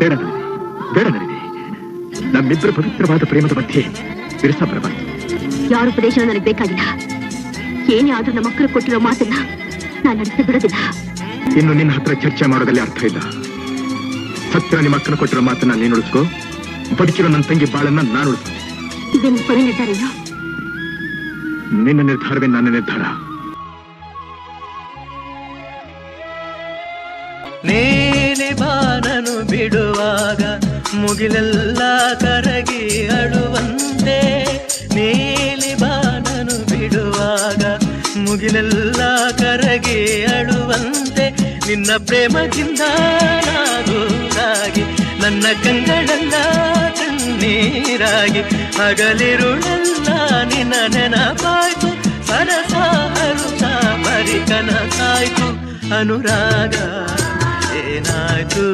ಬೇಡ ನಳಿನಿ, ಬೇಡ ನಳಿನಿ. ನಮ್ಮಿಬ್ಬರ ಪವಿತ್ರವಾದ ಪ್ರೇಮದ ಮಧ್ಯೆ ಬಿರುಸ ಬರಬಾರದು. ಯಾರ ಉಪದೇಶ ನನಗೆ ಬೇಕಾಗಿಲ್ಲ. ಏನೇ ಆದ್ರೂ ನಮ್ಮ ಮಕ್ಕಳು ಕೊಟ್ಟಿರೋ ಮಾತನ್ನ ನಾನು ನಡೆಸಿ ಬಿಡೋದಿಲ್ಲ. ಇನ್ನು ನಿನ್ನ ಹತ್ರ ಚರ್ಚೆ ಮಾಡೋದಲ್ಲಿ ಅರ್ಥ ಇಲ್ಲ. ಸತ್ಯ ನಿಮ್ಮ ಮಕ್ಕಳು ಕೊಟ್ಟಿರೋ ಮಾತನ್ನ ನೀನು ಉಳಿಸ್ಕೋ. ಬದುಕಿರೋ ನನ್ನ ತಂಗಿ ಬಾಳನ್ನ ನಾನು ಉಳಿಸ್ತೀನಿ. ಇದೇನು ಕೊನೆ ನಿರ್ಧಾರ ಇಲ್ಲ. ನಿನ್ನ ನಿರ್ಧಾರವೇ ನನ್ನ ನಿರ್ಧಾರ. ನೀಲಿ ಬಾನನು ಬಿಡುವಾಗ ಮುಗಿಲೆಲ್ಲ ಕರಗಿ ಅಳುವಂತೆ, ನೀಲಿ ಬಾನನು ಬಿಡುವಾಗ ಮುಗಿಲೆಲ್ಲ ಕರಗಿ ಅಳುವಂತೆ, ನಿನ್ನ ಪ್ರೇಮದಿಂದ ನಾಗೂರಾಗಿ ನನ್ನ ಕಂಗಳೆಲ್ಲ ಕಣ್ಣೀರಾಗಿ ಹಗಲಿರುಳೆಲ್ಲ ನಿನ್ನ ನೆನಪಾಯ್ತು. ಸರಸ ಹರುಷ ಪರಿಕನಸಾಯ್ತು. ಅನುರಾಗ ಏನಾಯ್ತು?